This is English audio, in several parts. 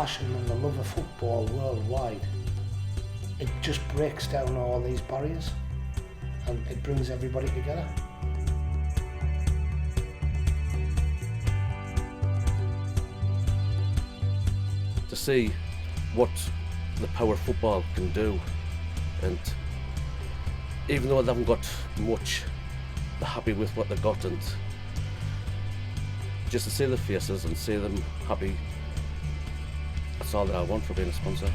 passion and the love of football worldwide, it just breaks down all these barriers and it brings everybody together. To see what the power of football can do, and even though they haven't got much, they're happy with what they got, and just to see their faces and see them happy, that's all that I want for being a sponsor.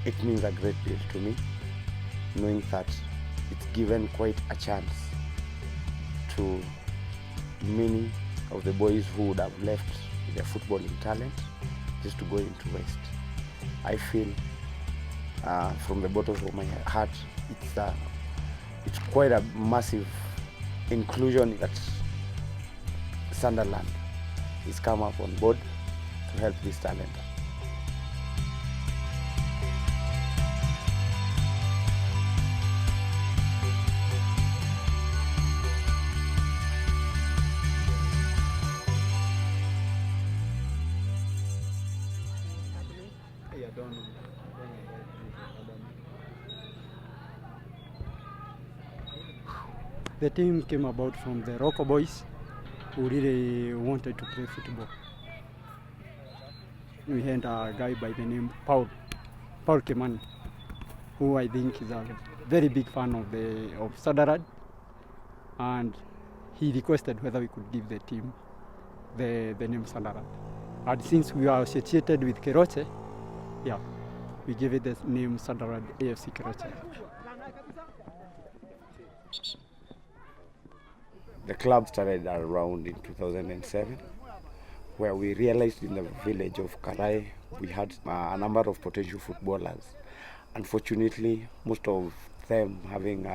It means a great deal to me, knowing that it's given quite a chance to many of the boys who would have left their footballing talent just to go into West. I feel from the bottom of my heart, it's quite a massive inclusion that Sunderland has come up on board to help this talent. The team came about from the Rocco boys who really wanted to play football. We had a guy by the name Paul Keman, who I think is a very big fan of Sunderland, and he requested whether we could give the team the name Sunderland. And since we are associated with Keroche, yeah, we gave it the name Sunderland AFC Keroche. The club started around in 2007, where we realized in the village of Karai we had a number of potential footballers. Unfortunately, most of them having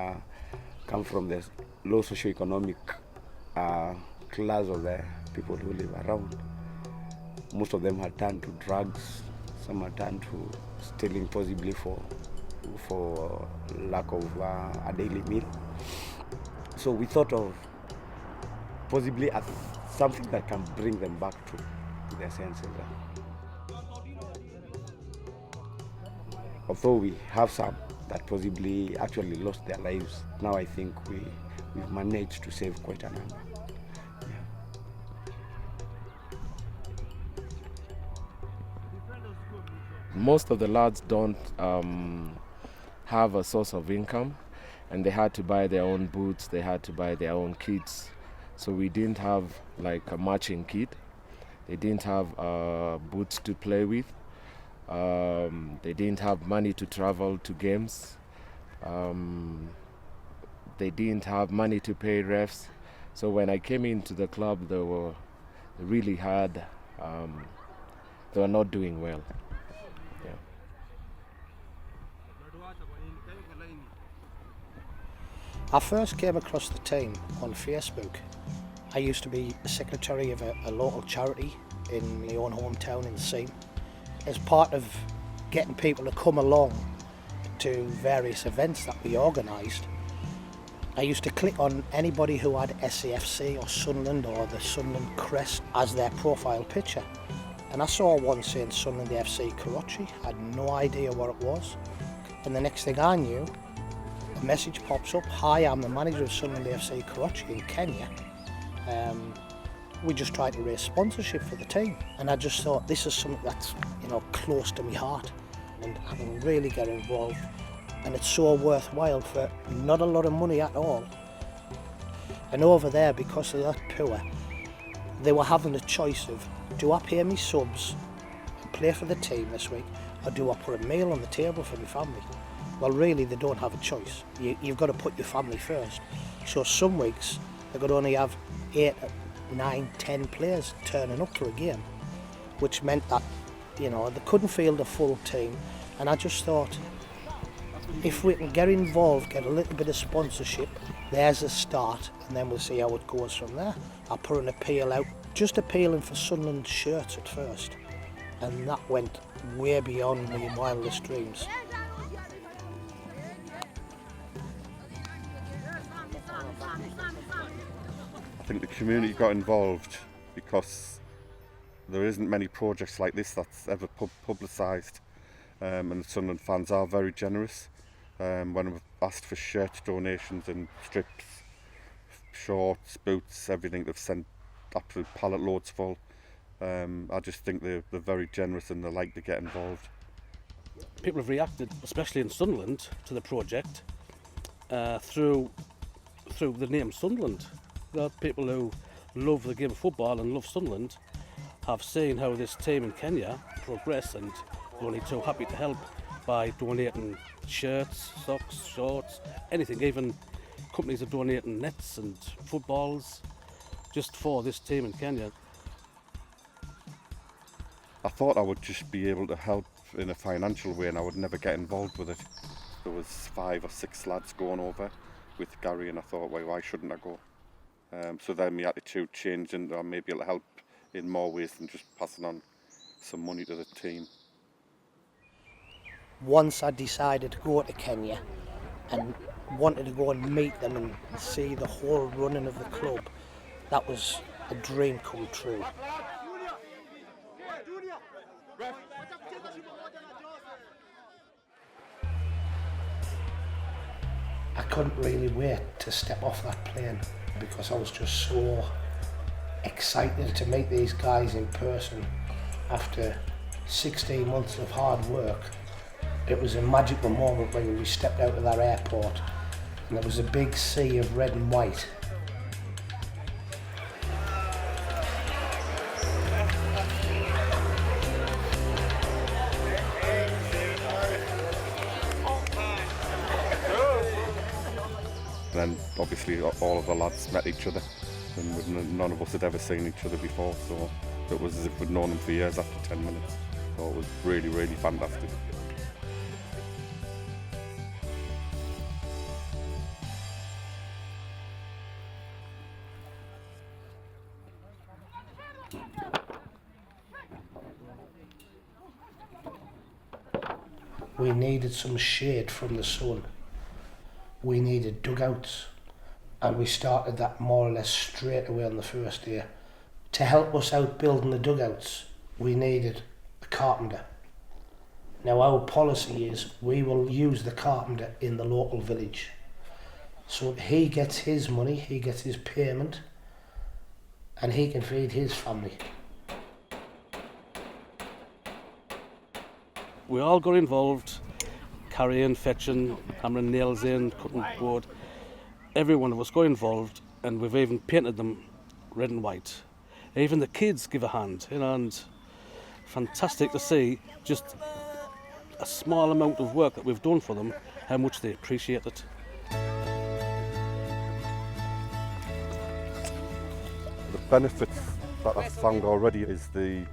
come from the low socioeconomic class of the people who live around. Most of them had turned to drugs, some had turned to stealing possibly for lack of a daily meal. So we thought of possibly as something that can bring them back to their senses. Although we have some that possibly actually lost their lives, now I think we've managed to save quite a number. Most of the lads don't have a source of income, and they had to buy their own boots, they had to buy their own kits. So we didn't have like a matching kit. They didn't have boots to play with. They didn't have money to travel to games. They didn't have money to pay refs. So when I came into the club, they really had, they were not doing well. Yeah. I first came across the team on Facebook. I used to be secretary of a local charity in my own hometown in Seam. As part of getting people to come along to various events that we organised, I used to click on anybody who had SAFC or Sunderland or the Sunderland crest as their profile picture. And I saw one saying Sunderland FC Keroche. I had no idea what it was. And the next thing I knew, a message pops up, "Hi, I'm the manager of Sunderland FC Keroche in Kenya. We just tried to raise sponsorship for the team." And I just thought, this is something that's, close to my heart, and I can really get involved. And it's so worthwhile for not a lot of money at all. And over there, because of that poor, they were having a choice of, do I pay me subs and play for the team this week, or do I put a meal on the table for my family? Well, really, they don't have a choice. You've got to put your family first. So some weeks, they could only have 8, 9, 10 players turning up to a game, which meant that, they couldn't field a full team. And I just thought, if we can get involved, get a little bit of sponsorship, there's a start, and then we'll see how it goes from there. I put an appeal out, just appealing for Sunderland shirts at first, and that went way beyond my wildest dreams. I think the community got involved because there isn't many projects like this that's ever publicised, and the Sunderland fans are very generous. When we've asked for shirt donations and strips, shorts, boots, everything, they've sent absolute pallet loads full. I just think they're very generous and they like to get involved. People have reacted, especially in Sunderland, to the project through the name Sunderland. People who love the game of football and love Sunderland have seen how this team in Kenya progress, and they're only too happy to help by donating shirts, socks, shorts, anything. Even companies are donating nets and footballs just for this team in Kenya. I thought I would just be able to help in a financial way and I would never get involved with it. There was 5 or 6 lads going over with Gary and I thought, well, why shouldn't I go? So then my attitude changed and I may be able to help in more ways than just passing on some money to the team. Once I decided to go to Kenya and wanted to go and meet them and see the whole running of the club, that was a dream come true. I couldn't really wait to step off that plane because I was just so excited to meet these guys in person after 16 months of hard work. It was a magical moment when we stepped out of that airport and there was a big sea of red and white. And then obviously all of the lads met each other and none of us had ever seen each other before, so it was as if we'd known them for years after 10 minutes. So it was really, really fantastic. We needed some shade from the sun. We needed dugouts, and we started that more or less straight away on the first day. To help us out building the dugouts, we needed a carpenter. Now our policy is we will use the carpenter in the local village. So he gets his money, he gets his payment, and he can feed his family. We all got involved, carrying, fetching, hammering nails in, cutting board. Every one of us got involved, and we've even painted them red and white. Even the kids give a hand, and fantastic to see just a small amount of work that we've done for them, how much they appreciate it. The benefits that I've found already is the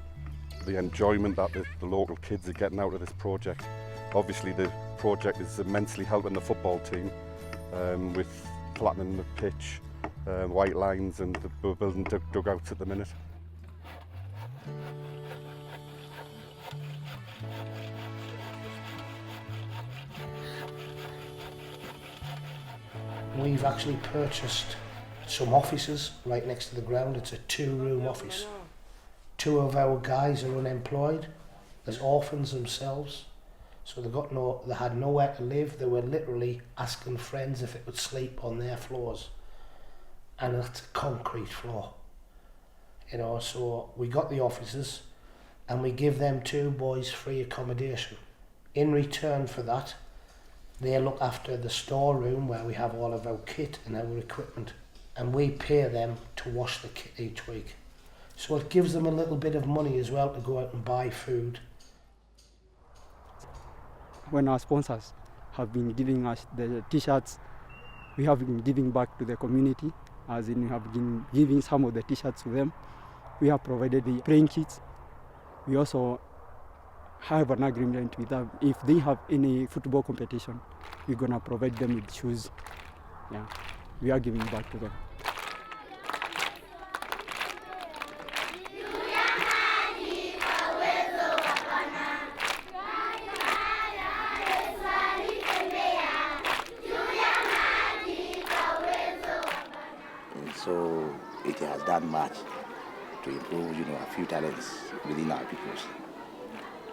enjoyment that the local kids are getting out of this project. Obviously the project is immensely helping the football team with flattening the pitch, white lines, and we're building dugouts at the minute. We've actually purchased some offices right next to the ground. It's a 2-room office. 2 of our guys are unemployed. There's orphans themselves, so they had nowhere to live. They were literally asking friends if they could sleep on their floors, and that's a concrete floor. So we got the offices, and we give them 2 boys free accommodation. In return for that, they look after the storeroom where we have all of our kit and our equipment, and we pay them to wash the kit each week. So it gives them a little bit of money as well to go out and buy food. When our sponsors have been giving us the t-shirts, we have been giving back to the community, as in we have been giving some of the t-shirts to them. We have provided the playing kits. We also have an agreement with them. If they have any football competition, we're going to provide them with shoes. Yeah, we are giving back to them. So it has done much to improve, a few talents within our peoples.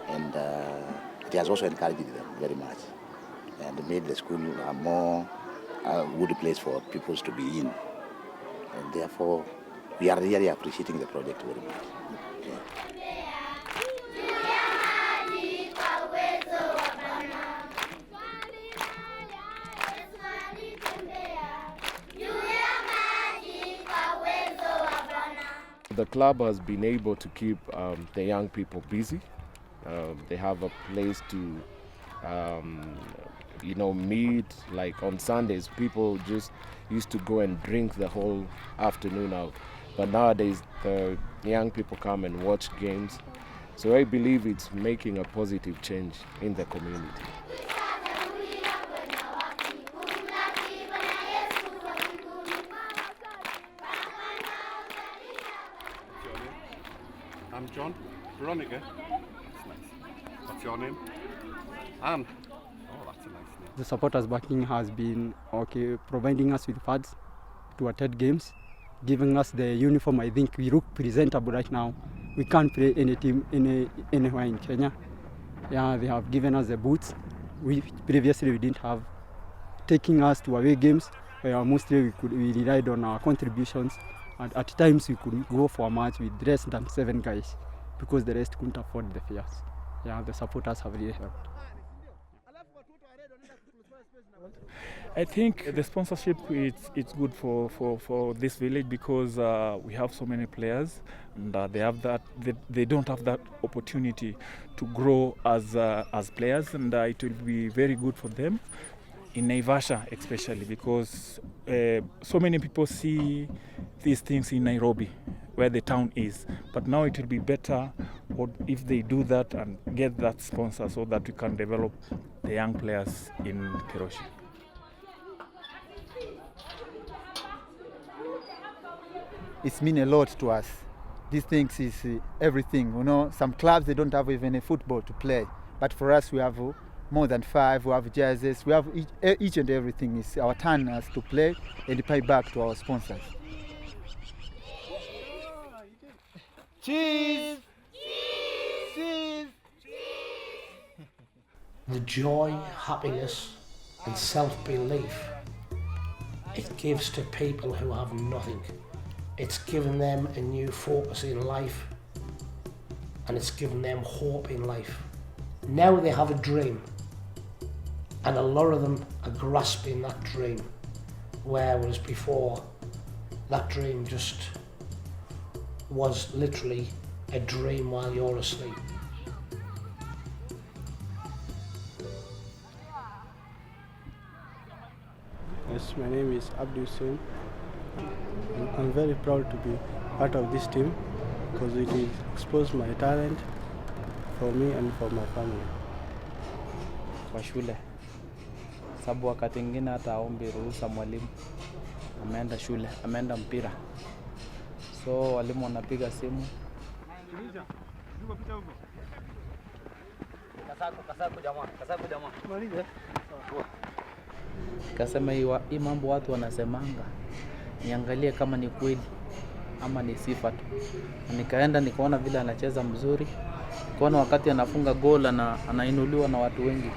And it has also encouraged them very much and made the school a more good place for peoples to be in. And therefore, we are really appreciating the project very much. Yeah. The club has been able to keep the young people busy. They have a place to, meet. Like on Sundays, people just used to go and drink the whole afternoon out. But nowadays, the young people come and watch games. So I believe it's making a positive change in the community. I'm John. Veronica. That's nice. What's your name? Anne. Oh, that's a nice name. The supporters backing has been providing us with funds to attend games, giving us the uniform. I think we look presentable right now. We can't play any team anywhere in Kenya. Yeah, they have given us the boots, which previously we didn't have. Taking us to away games, where mostly we relied on our contributions. And at times we could go for a match with less than 7 guys because the rest couldn't afford the fares. Yeah, the supporters have really helped. I think the sponsorship it's good for this village because we have so many players and they don't have that opportunity to grow as players, and it will be very good for them in Naivasha especially because so many people see these things in Nairobi where the town is, but now it will be better if they do that and get that sponsor so that we can develop the young players in Keroche. It's mean a lot to us. These things is everything. Some clubs, they don't have even a football to play, but for us we have more than 5, we have jerseys, we have each and everything. Is our turn as to play and pay back to our sponsors. Cheese! Cheese! The joy, happiness and self-belief it gives to people who have nothing. It's given them a new focus in life and it's given them hope in life. Now they have a dream and a lot of them are grasping that dream, whereas before that dream just was literally a dream while you're asleep. Yes, my name is Abdul Hussein. I'm very proud to be part of this team because it will expose my talent for me and for my family. Kwa shule, sababu wakati mwingine hata aombi ruhusa mwalimu, ameenda shule, ameenda mpira, so walimu wanapiga simu. Kasema hii mambo watu wanasemanga, niangalie kama ni kweli ama ni sifa tu. Nikaenda nikaona vile anacheza mzuri, nikaona wakati anafunga goal anainuliwa na watu wengi.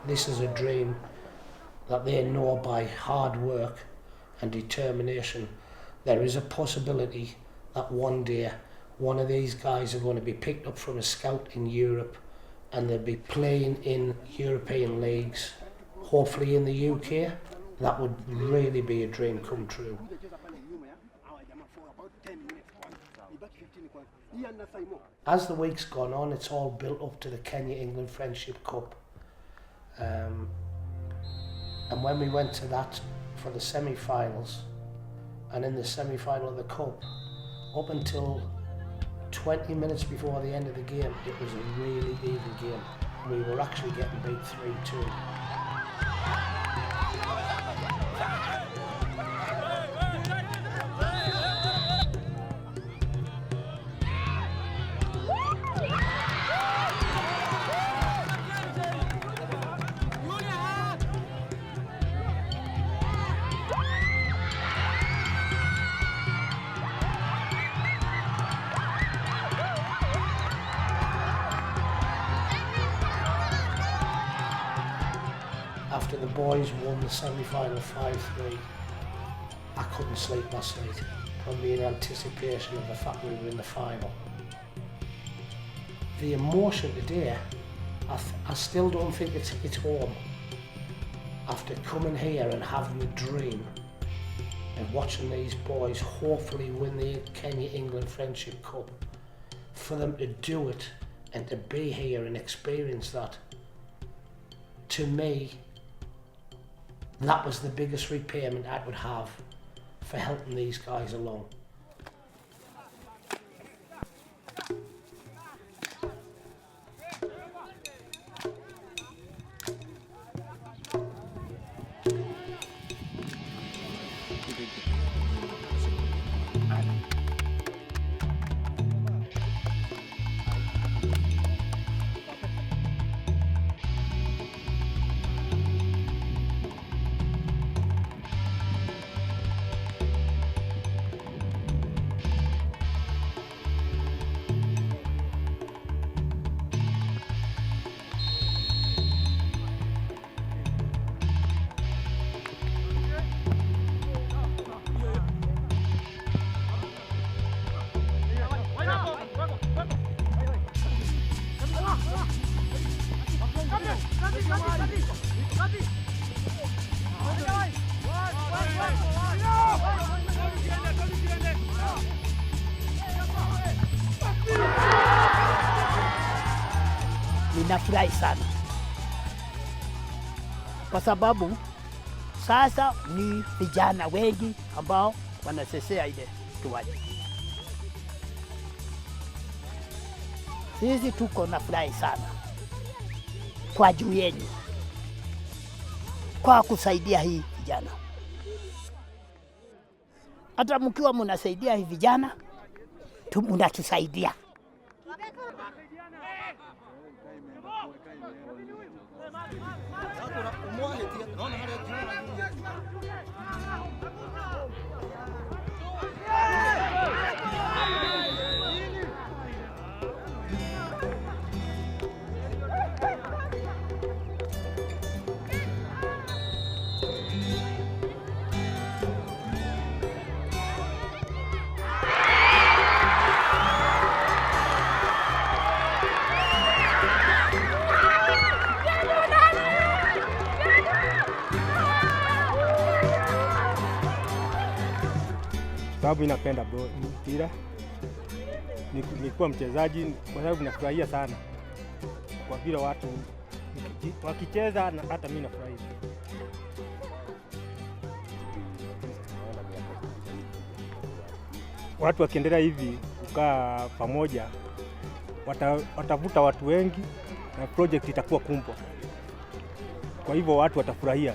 This is a dream that they know by hard work and determination. There is a possibility that one day one of these guys are going to be picked up from a scout in Europe and they'll be playing in European leagues, hopefully in the UK. That would really be a dream come true. As the week's gone on, it's all built up to the Kenya-England Friendship Cup. And when we went to that for the semi-finals, and in the semi-final of the cup, up until 20 minutes before the end of the game, it was a really even game. We were actually getting beat 3-2. After the boys won the semi-final 5-3, I couldn't sleep last night, probably in anticipation of the fact we were in the final. The emotion today, I still don't think it's home. After coming here and having the dream and watching these boys hopefully win the Kenya-England Friendship Cup, for them to do it and to be here and experience that, to me, that was the biggest repayment I would have for helping these guys along. Ninafurahi sana kwa sababu sasa ni vijana wengi ambao wanasesea ile kiwanja. Sisi tuko na furahi sana kwa juu yenu, kwa kusaidia hii vijana. Hata mkiwa mnasaidia hii vijana, mnatusaidia. Sababu inapenda mpira, nikuwa mchezaji kwa sababu nafurahia sana kwa vile watu wakicheza na hata mimi nafurahia. Watu wakiendelea hivi kukaa pamoja, watavuta watu wengi na project itakuwa kubwa. Kwa hivyo watu watafurahia.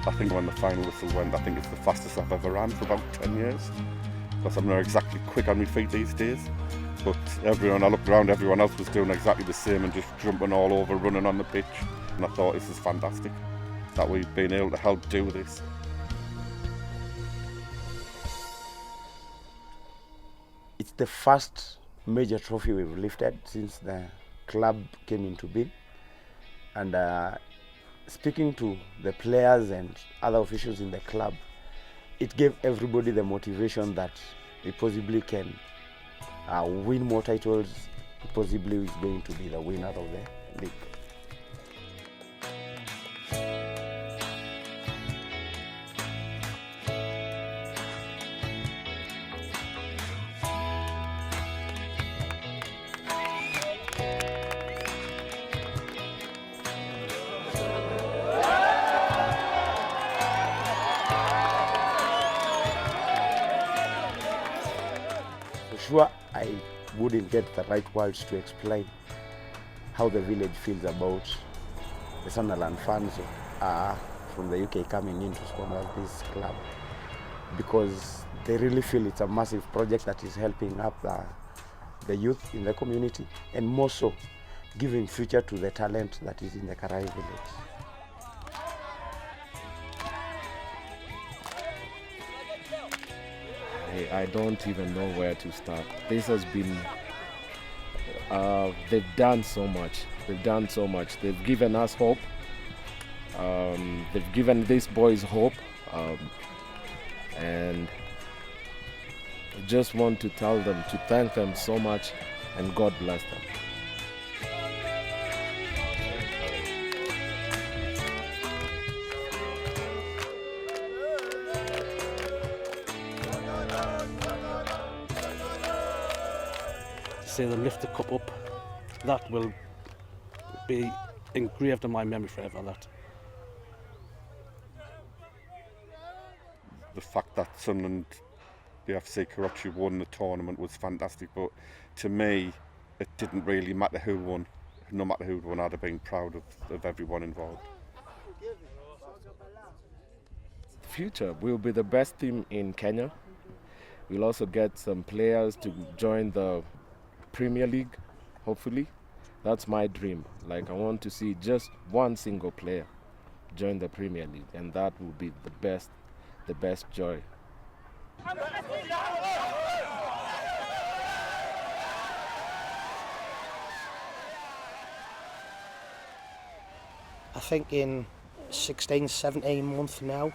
I think when the final whistle went, I think it's the fastest I've ever ran for about 10 years. Because I'm not exactly quick on my feet these days. But I looked around, everyone else was doing exactly the same and just jumping all over, running on the pitch. And I thought, this is fantastic, that we've been able to help do this. It's the first major trophy we've lifted since the club came into being. And speaking to the players and other officials in the club, it gave everybody the motivation that we possibly can win more titles, possibly is going to be the winner of the league. Sure, I wouldn't get the right words to explain how the village feels about the Sunderland fans from the UK coming in to sponsor this club, because they really feel it's a massive project that is helping up the youth in the community, and more so giving future to the talent that is in the Karai village. I don't even know where to start. This has been, they've done so much. They've done so much. They've given us hope. They've given these boys hope. And I just want to tell them, to thank them so much, and God bless them. See them lift the cup up, that will be engraved in my memory forever. That the fact that Sunderland, the FC Keroche, won the tournament was fantastic, but to me it didn't really matter who won. No matter who won, I'd have been proud of everyone involved. Future, we'll be the best team in Kenya. We'll also get some players to join the Premier League, hopefully. That's my dream. Like, I want to see just one single player join the Premier League, and that will be the best joy. I think in 16, 17 months now,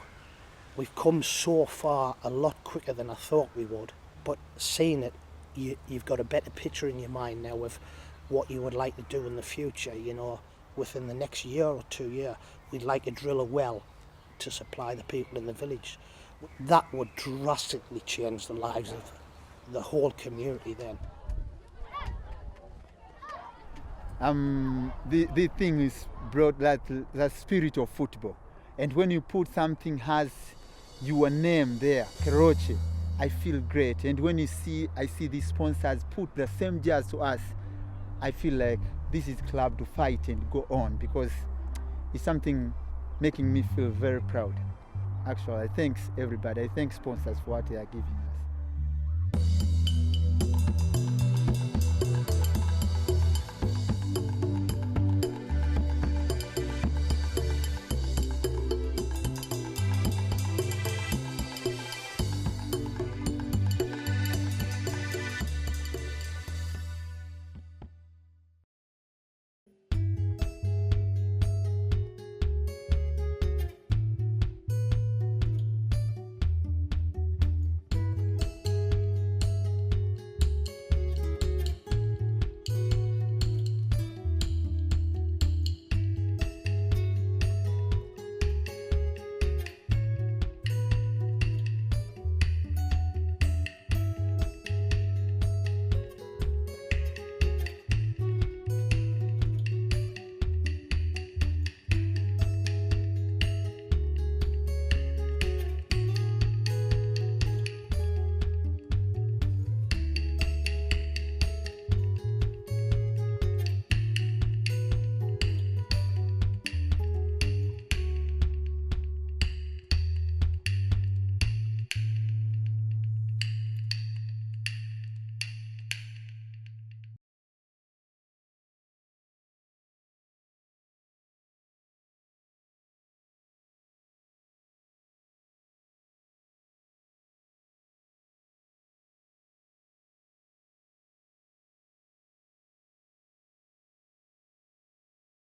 we've come so far a lot quicker than I thought we would. But seeing it, you've got a better picture in your mind now of what you would like to do in the future. You know, within the next year or 2 years, we'd like to drill a well to supply the people in the village. That would drastically change the lives of the whole community then. The thing is brought that spirit of football, and when you put something has your name there, Keroche, I feel great. And when I see these sponsors put the same jazz to us, I feel like this is club to fight and go on, because it's something making me feel very proud. Actually, I thank everybody. I thank sponsors for what they are giving.